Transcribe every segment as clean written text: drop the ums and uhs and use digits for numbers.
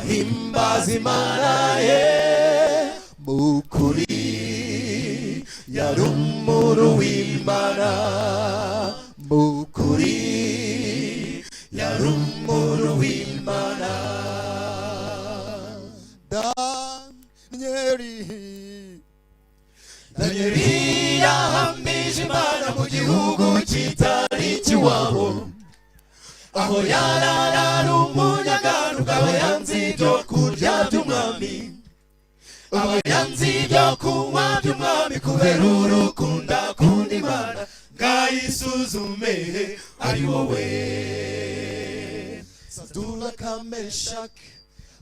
ahimbaza Imana ye mukuri yari umuntu w'Imana mukuri yari umuntu w'Imana. Danieli yahamije Imana mu gihugu kitari ikiwabo, aho yarara umunyagano aba yanze ibyo kurya by'umwami, aba yanze ibyo kunywa by'umwami kubera urukundo akunda Imana. Ngayisuzume ari wowe. Saduraka Meshaki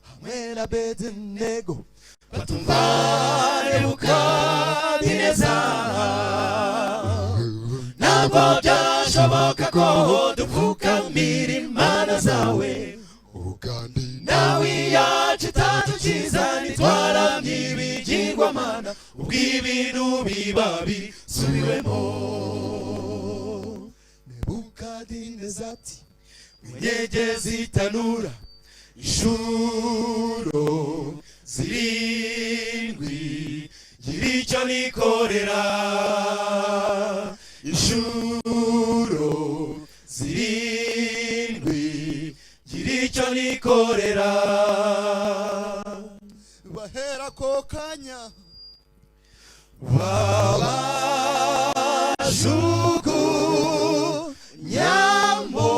hamwe na Abedinego batumva Nebukadineza, ntabwo byashoboka ko dupfukamira Imana zawe, nawe iyacu itadukiza ntitwaramye ibigirwamana, ubwo ibintu biba bisubiwemo. Nebukadineza ati winyegeza itanura inshuro zirindwi, gira icyo nikorera inshuro zirindwi, gira icyo nikorera. Bahera ko kanya babajugunyamo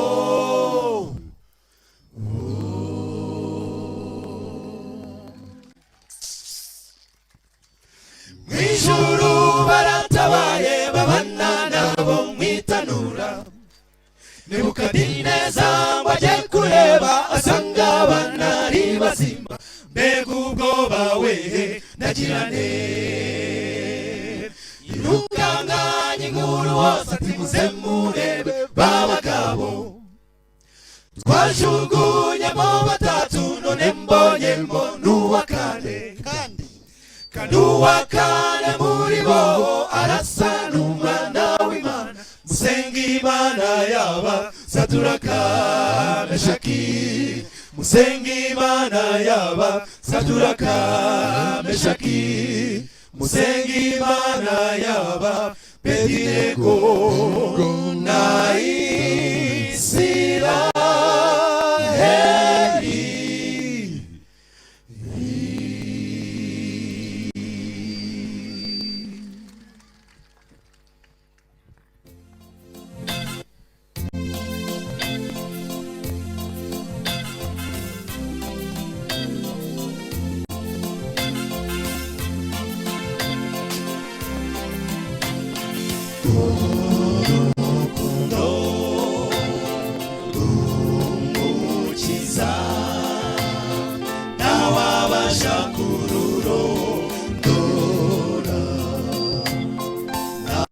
mw'ijuru, baratabaye babana nabo mwitanura. Nebukadineza ngo ajye kureba asanga abana ari bazima, mbega ubwoba we nagirane. Yirukanganye inkuru hose ati muze murebe babagabo, twajugunyemo batatu none mbonyemo n'uwa kane, kandi uwa kane muri bo arasa n'umwana w'Imana. Musenga Imana yaba Saduraka Meshaki, musenga Imana yaba Saduraka Meshaki, musenga Imana yaba Abedinego na Isiraheli. Urukundo rw'Umukiza ntawabasha kururondora, nta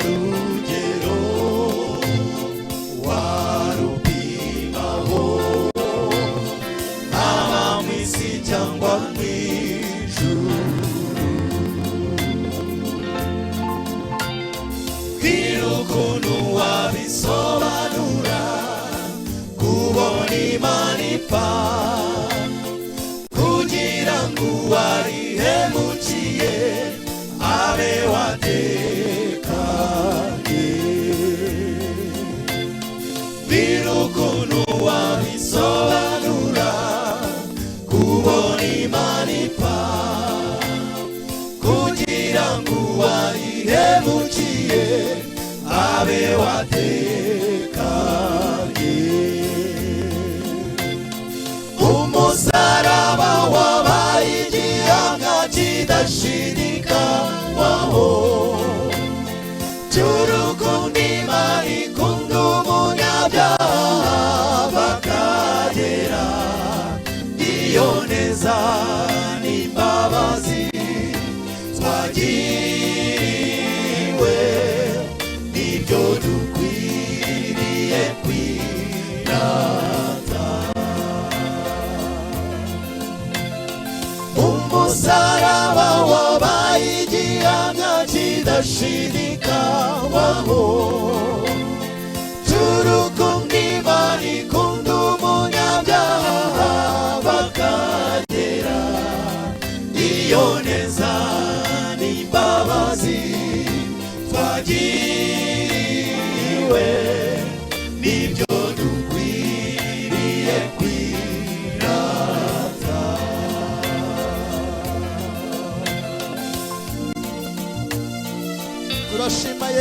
rugero warupimaho, haba mu isi cyangwa mu ijuru. Ukuntu wabisobanura kubona Imana ipfa kugira ngo uwarihemukiye abe watekanye. Mbwira ukuntu wabisobanura kubona Imana ipfa kugira ngo uwarihemukiye abe watekanye. Umusaraba wabaye igihamya kidashidikanywaho cy'urukundo Imana ikunda umunyabyaha bakagera iyo neza n'imbabazi twagiriwe, nibyo dukwiriye kwirata. Umusaraba wabaye igihamya kidashidikanywaho cy'urukundo Imana ikunda umunyabyaha bakagera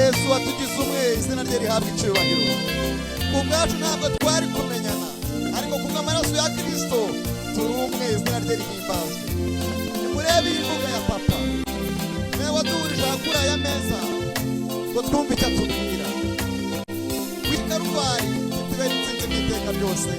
Yesu watugize umwe, izina rye rihabwa icyubahiro. Ubwacu ntabwo twari kumenyana, ariko kubw'amaraso ya Kristo turi umwe, izina rye rihimbazwe. Nimurebe imvugo ya papa, niwe waduhurije kuri aya meza ngo twumve icyo atubwira. W'i Karuvali tube dutsinze mu iteka ryose.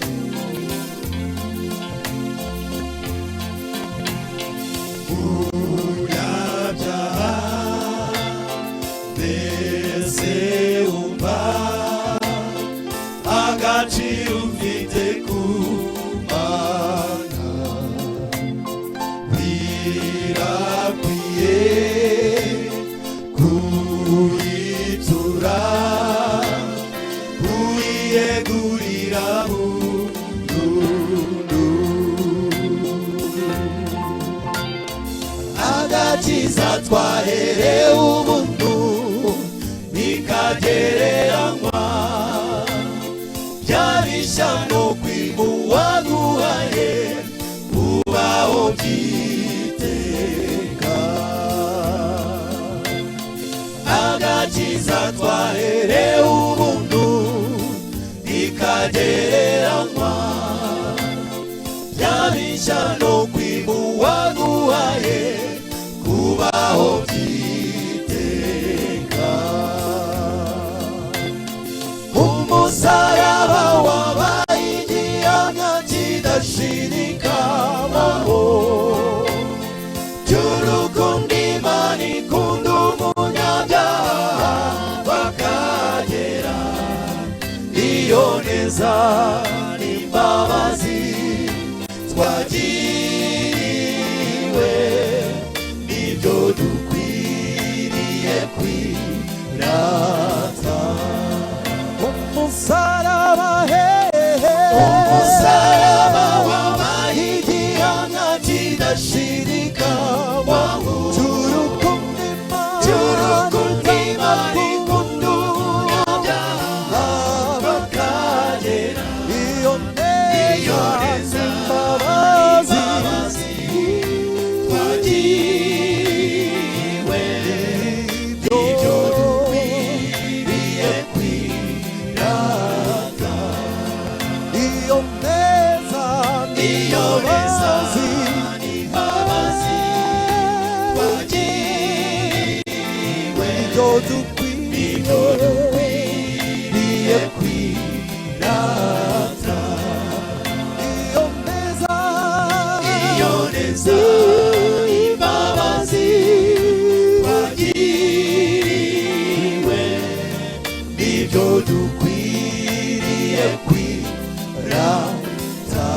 Ufite ku Mana birakwiye kuyitura uyegurira burundu agakiza twaherewe ubuntu nikagereranywa no kwimuwa guhaye ubaho byiteka agakiza twaherewe ubuntu nikagereranywa byabishya no kwimuwa guhaye kubaho byiteka umusaraba shirikamaho cy'urukundo Imana ikunda umunyabyaha bakagera iyo neza n'imbabazi twagiriwe nibyo dukwiriye kwirata umusaraba shirika waho cy'urukundo Imana ikunda umunyabyaha bakagera iyo neza n'imbabazi twagiriwe nibyo dukwiriye kwirata iyo neza n'imbabazi dukwiriye kwirata iyo neza imbabazi twagiriwe nibyo dukwiriye kwirata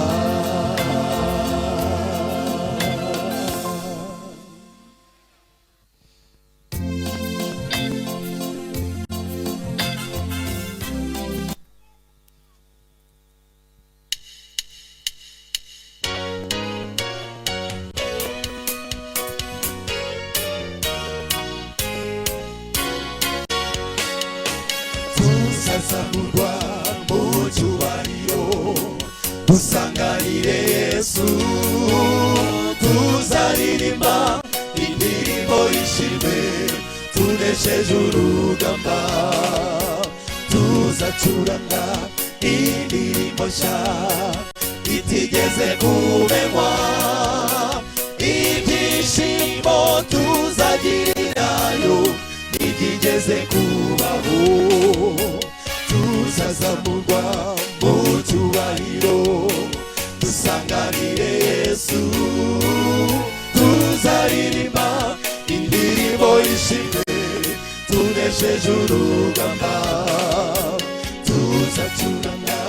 tuzazamurwa mu cyubahiro dusanganire Yesu tuzaririmba indirimbo y'ishimwe tunesheje urugamba tuzacuranga indirimbo nshya itigeze kumenywa ibyishimo tuzagirirayo itigeze kubaho tuzazamurwa mu cyubahiro dusanganire Yesu tuzaririmba indirimbo y'ishimwe tunesheje urugamba tuzacuranga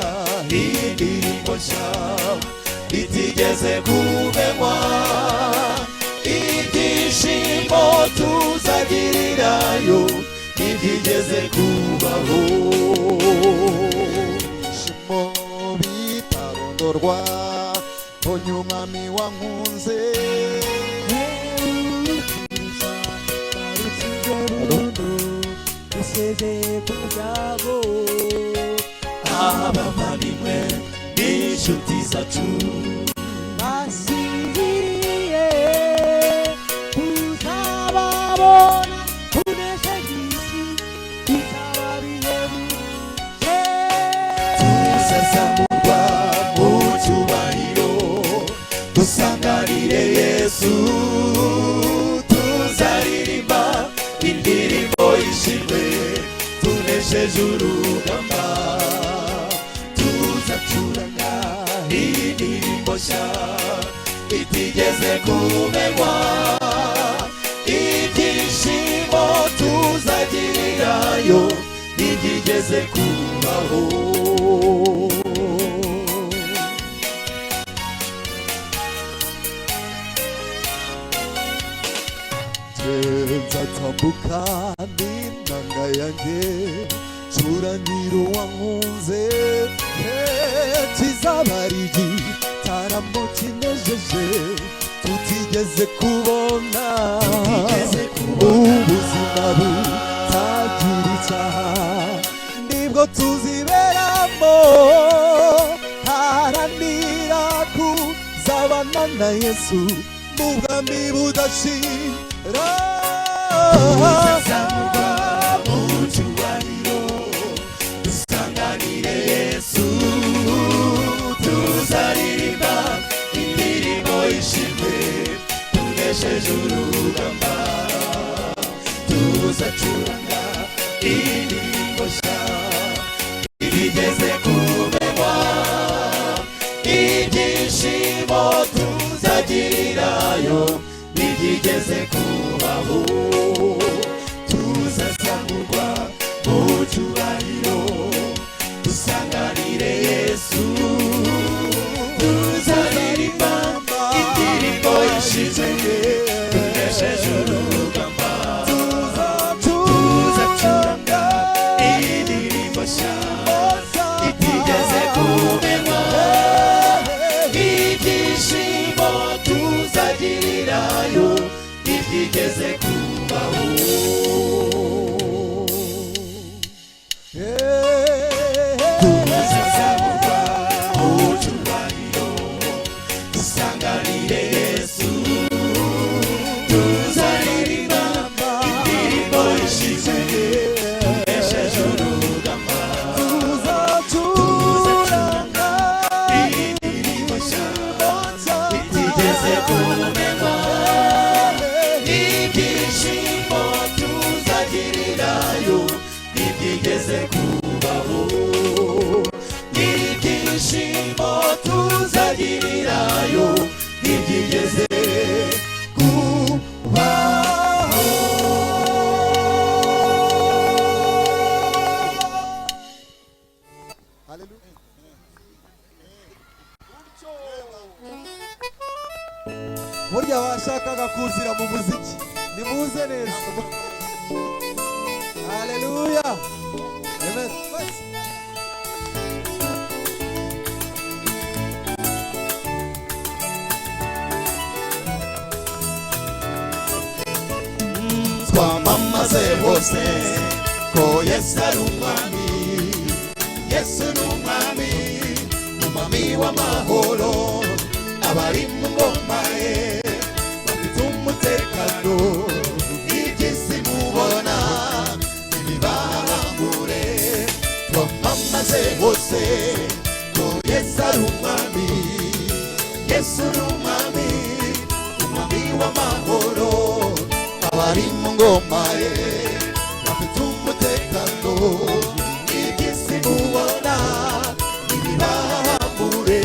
indirimbo nshya itigeze kumenywa ibyishimo tuzagirirayo ntibyigeze kubaho ishimo bitarondorwa mbonye umwami wankunze usezeye ku byabo abavandimwe n'inshuti zacu basinziriye kuzababona kunesheje isi Yesu tuzaririmba indirimbo y'ishimwe tunesheje urugamba tuzacuranga indirimbo nshya itigeze kumenywa ibyishimo tuzagirirayo ntibyigeze kubaho nzatambuka n'inanga yanjye curaniro wankunze kizaba ari igitaramo kinejeje tutigeze kubona ubuzima butagira icyaha nibwo tuziberamo haranira kuzabana na Yesu mu bwami budashira tuzazamurwa mu cyubahiro dusanganire Yesu tuzaririmba indirimbo y'ishimwe tunesheje urugamba tuzacuranga indirimbo nshya itigeze kumenywa ibyishimo tuzagirirayo ntibyigeze kubaho tuzazamurwa mu cyubahiro dusanganire Yesu tuzaririmba indirimbo y'ishimwe tunesheje urugamba tuzacuranga indirimbo nshya itigeze kumenywa ibyishimo tuzagirirayo ntibyigeze kubaho tuzazamurwa mu cyubahiro dusanganire Yesu tuzaririmba indirimbo y'ishimwe tunesheje urugamba tuzacuranga indirimbo nshya itigeze kumenywa ibyishimo tuzagirirayo ntibyigeze kubaho ibyishimo tuzagirirayo ntibyigeze kubaho Hallelujah. Burya washakaga kuzira mu muziki nimuze neza. Haleluya. Amen. twamamaze bose ko Yesu ari umwami Yesu ni umwami umwami w'amahoro abari mu ngoma ye bafite umutekano iby'isi mubona ntibibabangure twamamaze bose ko Yesu ari umwami Yesu ni umwami umwami w'amahoro abari mu ngoma ye bafite umutekano iby'isi mubona ntibibabangure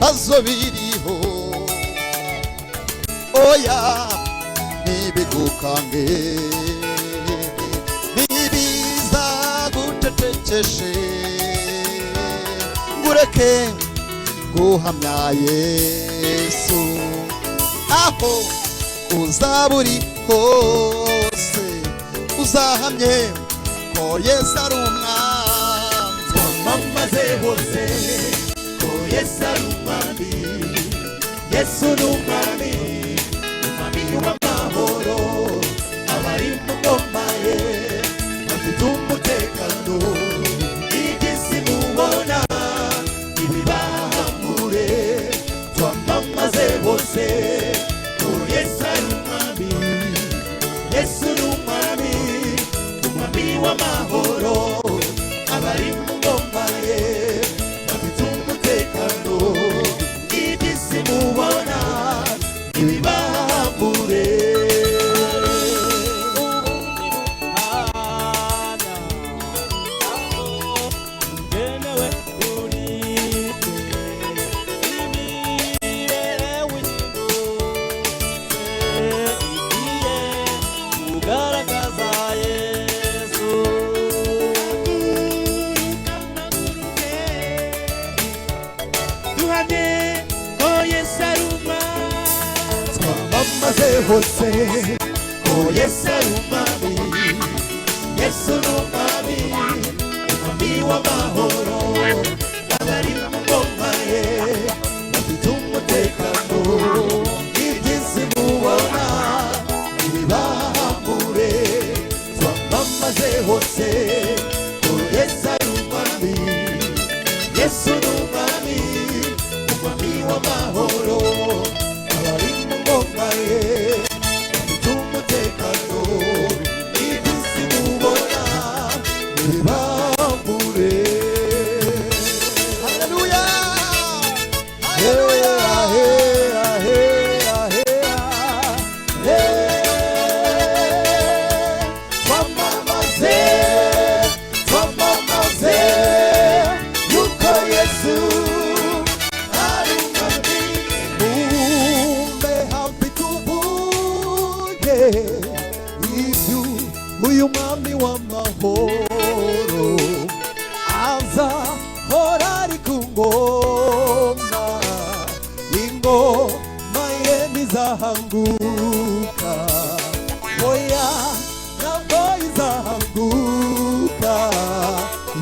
Bazo biriho oya nibigukange nibiza guteteshe ngureke guhamya Yesu aho uzaburi hose uzahamye ko Yesu ari umwami twamamaze bose ko Yesu ari umwami Yesu ni umwami umwami w'amahoro abari mu ngoma ye bafite umutekano iby'isi mubona ntibibabangure twamamaze bose ko Yesu ari umwami Yesu ni umwami umwami w'amahoro abari mu ngoma ye bafite umutekano iby'isi mubona twamamaze hose ko Yesu ari umwami, Yesu ni umwami, umwami w'amahoro, abari mu ngoma ye bafite umutekano, iby'isi mubona ntibibahambure, twamamaze hose ko Yesu ari umwami, Yesu ni umwami, umwami w'amahoro, abari mu ngoma ye bafite umutekano, iby'isi mubona ntibibambure. Haleluya! Haleluya! Twamamaze, twamamaze yuko Yesu ari umwami, mumbe hafi tuvuge ibyo uyu mwami w'amahoro aza hora ari ku ngoma, ingoma ye ntizahanguka, oya ntabwo izahanguka,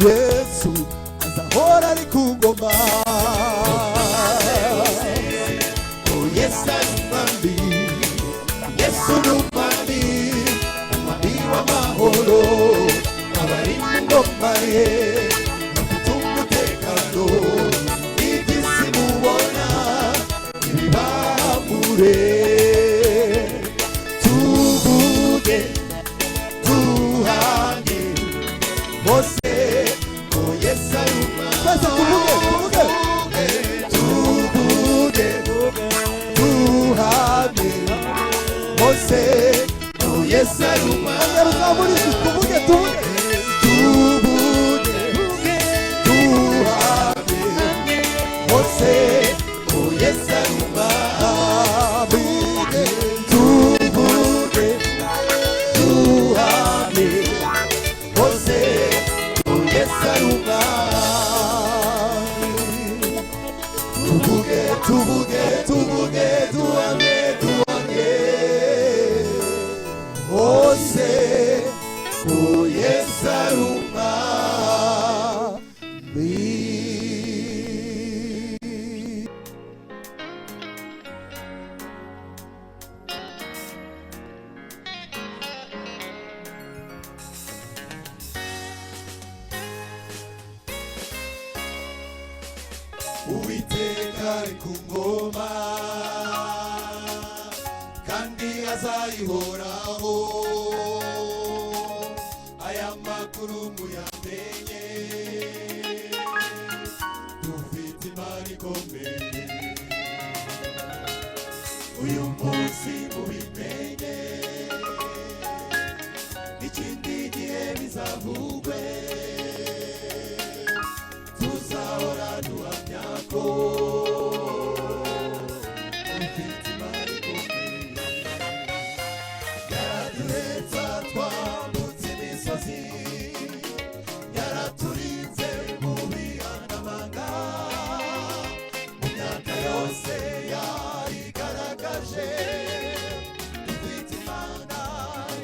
Yesu azahora ari ku ngoma. Oh, Yesu ari umwami, Yesu ni umwami, umwami w'amahoro, abari mu ngoma ye bafite umutekano, iby'isi mubona ntibibambure. Tuvuge tuhamye bose ko Yesu ari umwami, twese tuvuge tuvuge tuhamye bose ko Yesu ari umwami, tuvuge tuhamye bose ko Yesu ari umwami, tuvuge tuhamye bose ko Yesu ari umwami, tuvuge tuvuge tuvuge tuhamye tuhamye bose ko Yesu ari umwami. Uwiteka ari ku ngoma kandi azayihoraho, aya makuru muyamenye, dufite imana ikomeye, uyu munsi mubimenye, ikindi gihe bizavugwe, tuzahora duhamya ko dufite imana ikomeye, yaraduhetsa twambutse imisozi, yaraturinze mu bihanamanga, mu myaka yose yayigaragaje, dufite imana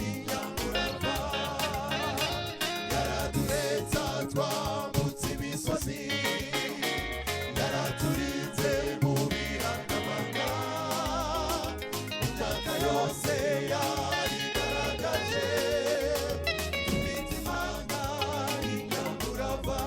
inyamurava, yaraduhetsa twambutse imisozi, yaraturinze mu bihanamanga, mu myaka yose yayigaragaje, dufite imana inyamurava.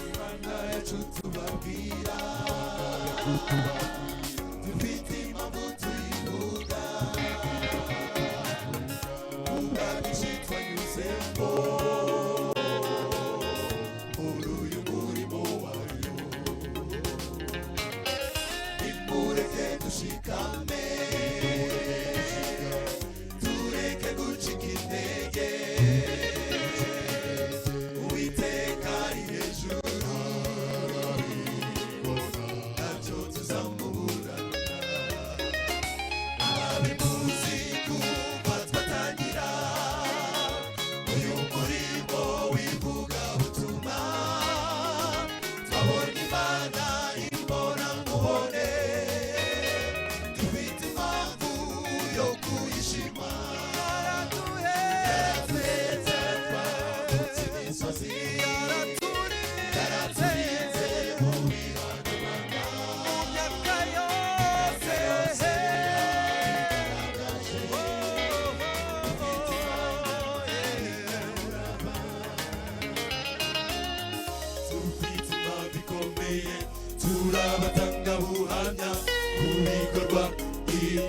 Imana yacu tubabwira, dufite impamvu tuyivuga, kuba byinshi twanyuzemo muri uyu murimo wayo, nimureke dushikame, tureke gucika intege, Uwiteka ari hejuru, ntacyo tuzamubura, abimuzi kuva twatangira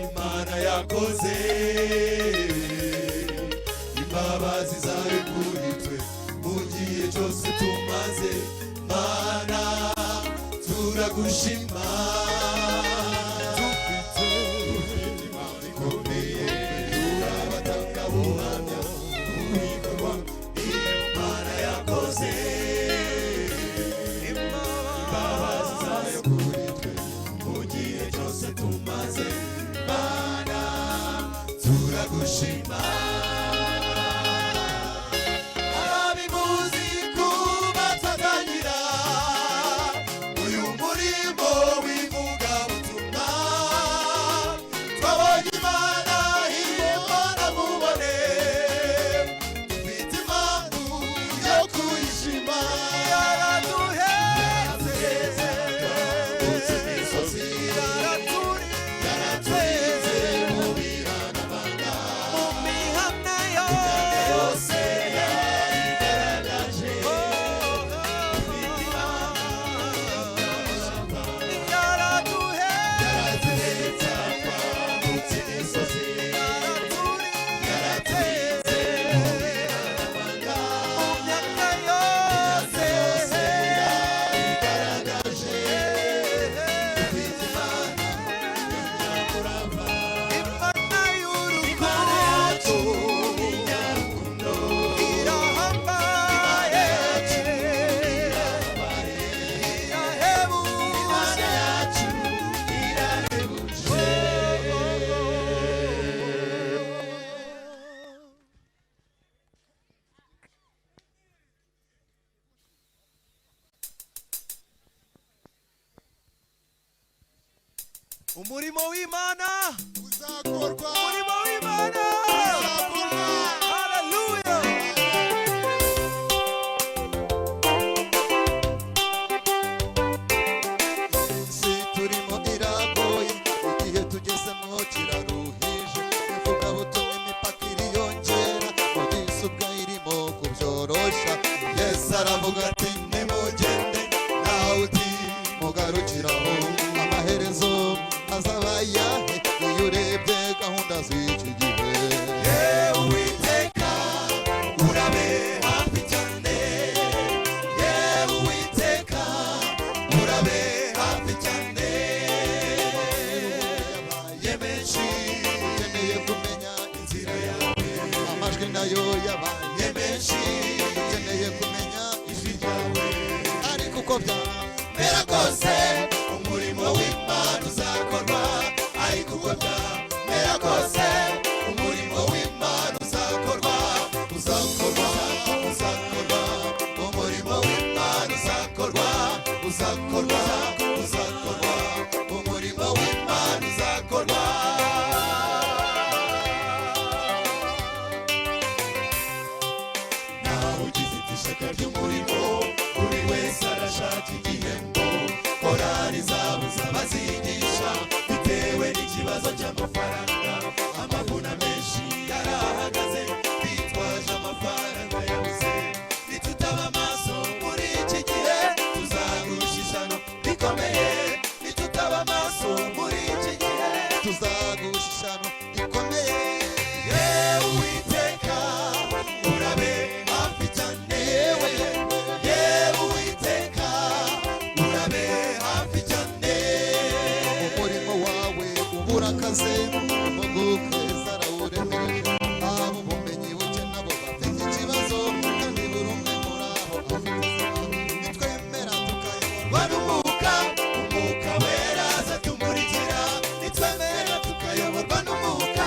Imana yakoze, imbabazi zawe kuri twe mu gihe cyose tumaze. Mana turagushima, dufite Imana ikomeye, turabatanga buhamya ibikorwa Imana yakoze. Imbabazi zawe kuri twe mu gihe cyose tumaze. Mana turagushima. Ababimuzi kubatatanyira uyu murimo w'ivugabutumwa, twabonye Imana Imana mubone, dufite impamvu yo kuyishima. Yaraduhetse twambutse imisozi, yaraturinze mu bihanamanga, mu mihana yose yarigaragaje. Dufite Imana yaraduhetse twambutse imisozi, yaraturinze mu bihanamanga, mu myaka yose yarigaragaje. Dufite Imana y'inyakuramba, Imana yacu ni nyarukundo, irahambaye, Imana yacu irahebuje. Umurimo w'Imana, uzakorwa umurimo w'Imana, uzakorwa. haleluya. Si turimo iragoye, igihe tugezemo kiraruhije, ivugabutumwa imipaka iriyongera, mudasobwa irimo kubyoroshya. Yesu aravuga ati nimugende ntawe utimugarukiraho. Amaherezo azaba ayahe iyo urebye gahunda z'iki gihe? Yewe Uwiteka urabe hafi cyane, yewe Uwiteka urabe hafi cyane. Yabaye menshi Ukeneye kumenya inzira yawe, amajwi nayo yabaye menshi ukeneye kumenya ijwi ryawe. ariko uko byamera kose umurimo w'Imana uzakorwa, ariko uko byamera kose umurimo w'Imana uzakorwa, uzakorwa, uzakorwa. Umurimo w'Imana uzakorwa, uzakorwa, uzakorwa. Umurimo w'Imana uzakorwa. Ntawe ugifite ishyaka ry'umurimo, buri wese arashaka igihembo. Korali zabuze abazigisha bitewe n'ikibazo cy'amafaranga, amavuna menshi yarahagaze bitwaje amafaranga yabuze. Nitutaba maso muri iki gihe tuzagusha ishyano rikomeye, nitutaba maso muri iki gihe tuzagusha ishyano rikomeye. yewe Uwiteka urabe hafi cyane, yewe Uwiteka urabe hafi cyane. Umurimo wawe ubura akaze, impuguke zarawuremereje, abo ubumenyi buke nabo bafite ikibazo, kandi buri umwe muri abo afite izamu. Nitwemera tukayoborwa n'umwuka, umwuka wera aza tumurikira. Nitwemera tukayoborwa n'umwuka,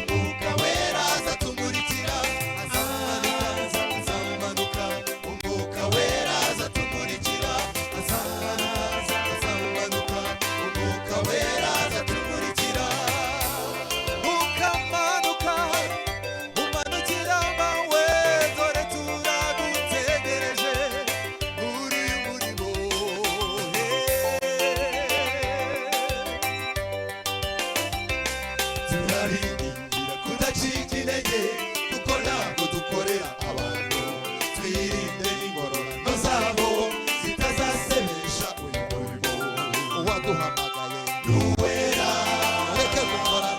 umwuka wera aza tumurikira. Azamanuka, azamanuka, umwuka wera aza tumurikira. Azamanuka, umwuka wera aza tumurikira. Ukamanuka, umanukira mawe, dore turagutegereje muri uyu murimo. Turabiringira kudacika intege, kuko ntabwo dukorera abantu. Twirinde n'ingororano zabo zitazasebesha uyu murimo. uwaduhamagaye N'uwera ureke gukora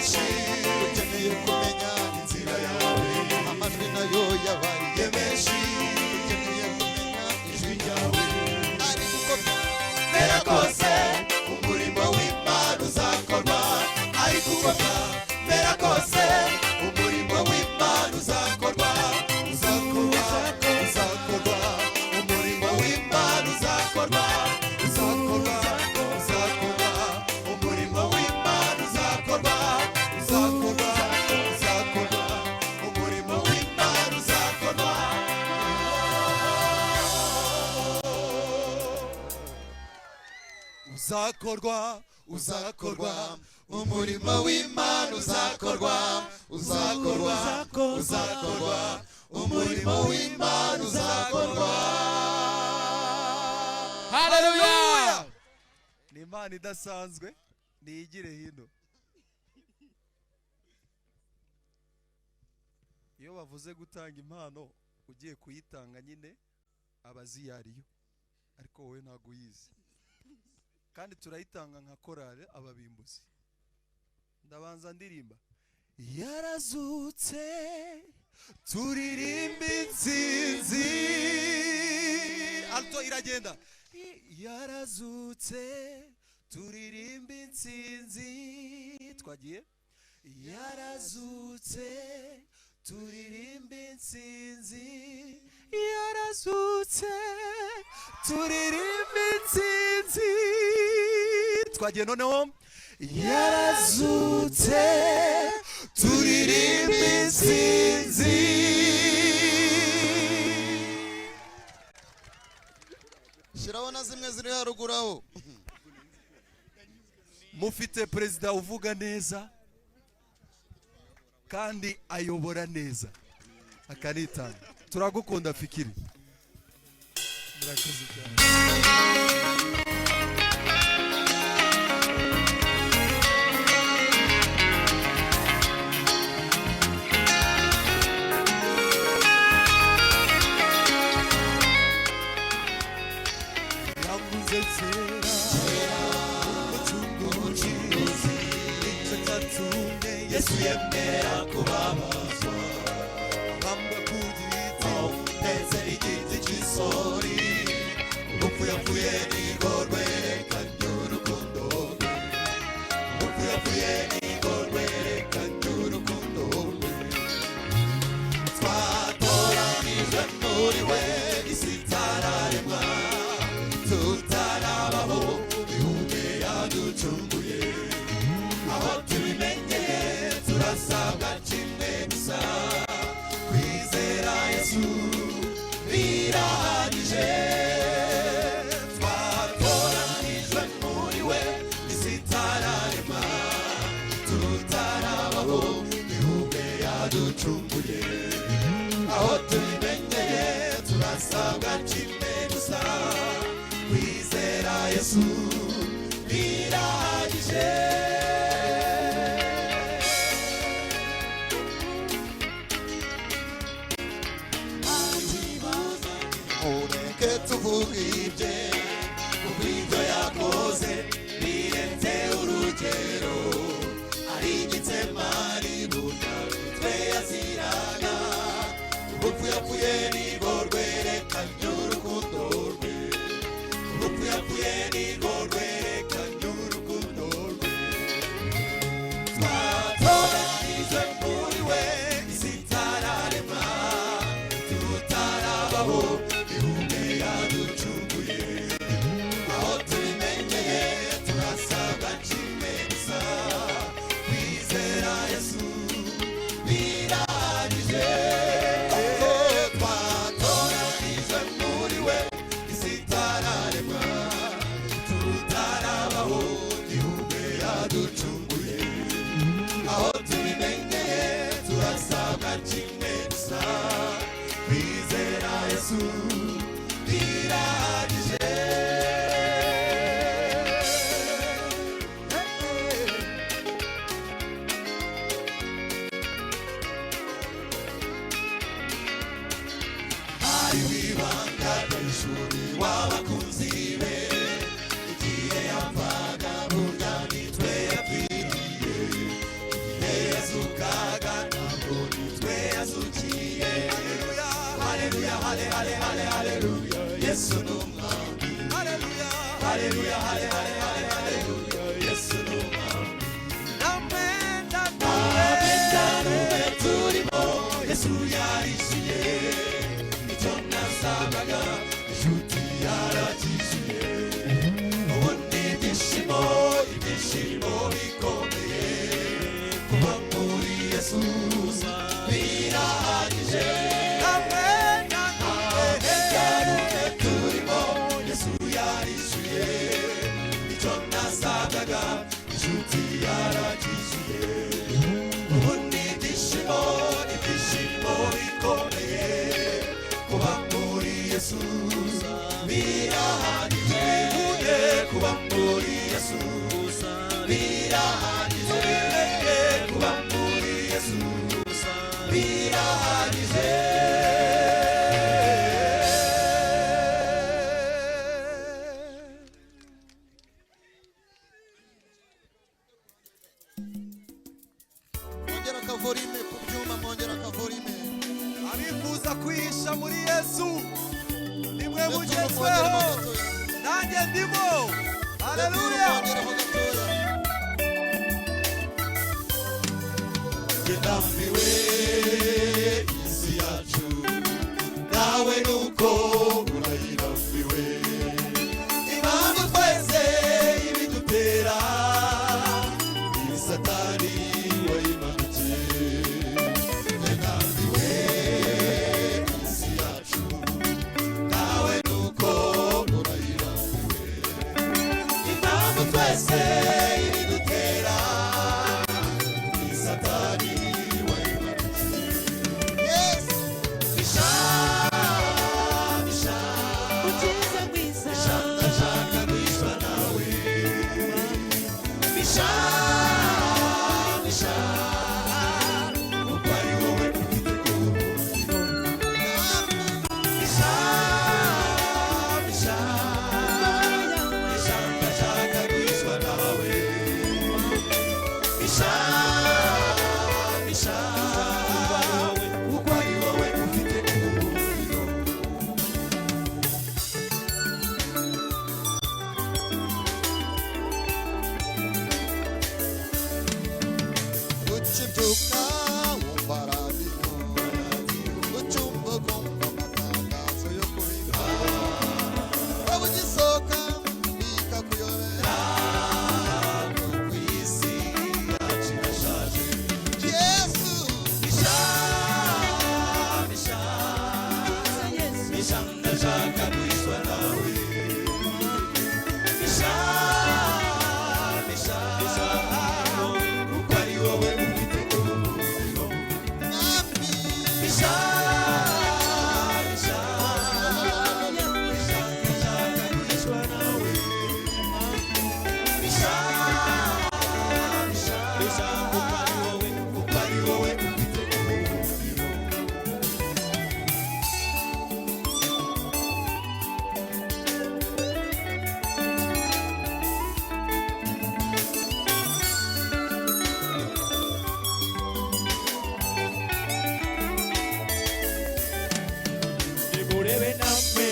menshi ukeneye kumenya inzira yawe amajwi nayo yabariye menshi ukeneye kumenya ijwi ryawe ariko uko mbera kose umurimo w'Imana uzakorwa ariko uko mbera kose umurimo w'Imana uzakorwa umurimo w'Imana uzakorwa umurimo w'Imana uzakorwa umurimo w'Imana uzakorwa uzakorwa umurimo w'Imana uzakorwa umurimo w'Imana uzakorwa. Haleluya! Ni Imana idasanzwe niyigire hino. Iyo bavuze gutanga impano ugiye kuyitanga nyine abaziyariyo ariko wowe ntago uyizi kandi turayitanga nka korale ababimbuzi. Ndabanza ndirimba yarazutse turirimba intsinzi alto iragenda yarazutse turirimba intsinzi twagiye yarazutse turirimba intsinzi yarazutse turirimba intsinzi twagiye noneho yarazutse turirimba intsinzi. shiraho na zimwe ziri haruguru aho Mufite perezida uvuga neza kandi ayobora neza akanitanga. Turagukunda Fikiri. Murakoze cyane. Yesu yemera kubabazwa Bamba kugiti ndetse n'igiti cy'isori urupfu yapfuye nirwo rwerekanye urukundo rwe urupfu yapfuye nirwo rwerekanye urukundo rwe twatoranijwe muri we isi itararemwa tutarabaho ihuge yaducunguye aho tubimenyeye turasabwa kimwe gusa kwizera Yesu birahagije twatoranijwe muri we isi itararemwa tutarabaho ihuge yaducunguye aho tubimenyeye turasabwa kimwe gusa kwizera Yesu birahagije. ureke tuvuge ibye kuko ibyo yakoze birenze urugero ari igitsemari twe yaziraga urupfu yapfuye nirwo rwerekanye urukundo rwe urupfu yapfuye nirwo rwerekanye urukundo rwe twatoranijwe muri we isi itararemwa tutarabaho ihuge yaducunguye aho tubimenyeye turasabwa kimwe gusa kwizera Yesu birahagije twatoranijwe muri we isi itararemwa tutarabaho ihuge yaducunguye aho tubimenyeye turasabwa kimwe gusa kwizera Yesu birahagije. ari wibanga ishuri w'abakunzi be igihe yapfaga burya nitwe yapfiriye Yesu yarishyuye icyo nasabaga, inshuti yarakishyuye. Ubundi ibyishimo bikomeye, kuba muri Yesu birahagije. Ntarume turimo, Yesu yarishyuye icyo nasabaga, inshuti yarakishyuye. Ubundi ibyishimo bikomeye, kuba muri Yesu birahagije. Kuba muri Yesu birahagije, kuba muri Yesu birahagije. Mwongera akavorime ku byuma, mwongera akavorime. Abifuza kwihisha muri Yesu, nimwe Mwongera mugezweho, gatoya. nanjye ndimo. Haleluya. Mwongeraho gatoya. Njye ndambiwe isi yacu, nawe nuko urayirambiwe. Impamvu twese ibidutera, ni Satani wayimanukiye. Njye ndambiwe isi yacu, nawe nuko urayirambiwe. Impamvu twese ibidutera, ni Satani wayimanukiye. Yes. Ndashaka guhishwa nawe. Kuko ari wowe ufite ubuhungiro. Ndashaka guhishwa nawe. Kuko ari wowe ufite ubuhungiro. Ukibyuka wumva radiyo, ucyumva ukumva amatangazo yo kubiga, waba ugisohoka bikakuyobera. Ku isi yacu irashaje. Yesu. Ndashaka guhishwa nawe. Kuko ari wowe ufite ubuhungiro. Mwami. Ndashaka guhishwa nawe. Kuko ari wowe ufite ubuhungiro. Nimurebe namwe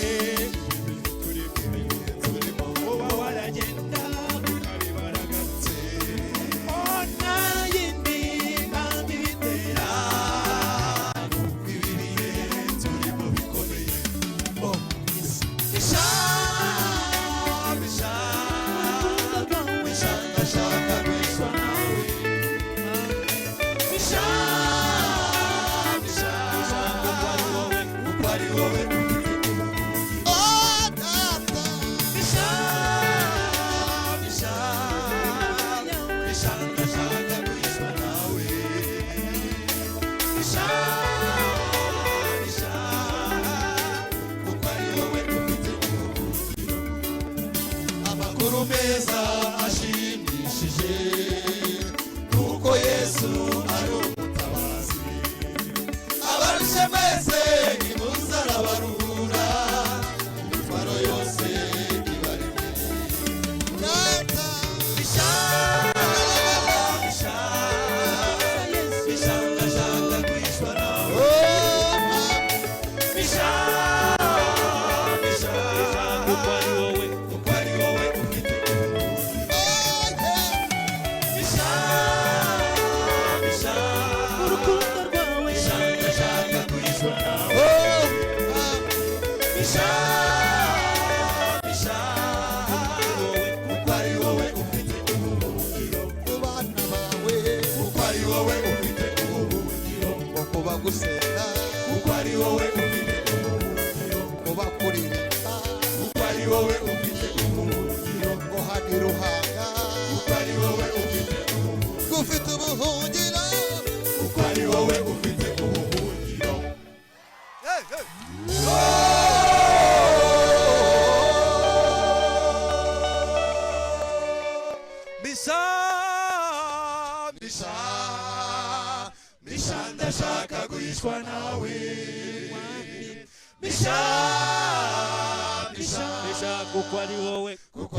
turimo, wowe waragenda ukabibaragatse. Ona yindi mpamvu ibitera, nuko ibi bihe turimo bikomeye. Ndashaka guhishwa nawe. Kuko ari wowe ufite ubuhungiro. Oh, Data. Ndashaka guhishwa nawe. Kuko ari wowe ufite ubuhungiro. Amakuru meza ashimishije, kuko Yesu ari umutabazi. Abarushe mwese nimuze arabaruhura, imitwaro yose ibaremereye. Data. Ndashaka guhishwa nawe. Oh, Mwami. Kuko ari wowe ufite ubuhungiro. Oh, yeah. wowe ufite ubuhungiro ngo kuba gusenga kuko ari wowe ufite ubuhungiro kuba kuririmba kuko ari wowe ufite ubuhungiro ngo hani ruhanga kuko ari wowe ufite ubuhungiro gufite ubuhungiro kuko ari wowe ufite ubuhungiro Misha ndashaka guhishwa nawe Misha kuko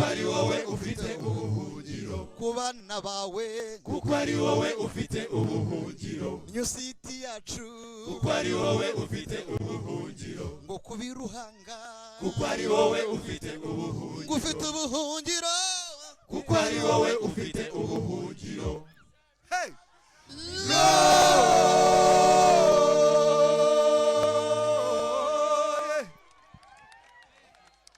ari wowe ufite ubuhungiro ku bana bawe kuko ari wowe ufite ubuhungiro new city yacu kuko ari wowe ufite ubuhungiro ngo kubiruhanga kuko ari wowe ufite ubuhungiro gufite ubuhungiro kuko ari wowe ufite ubuhungiro hey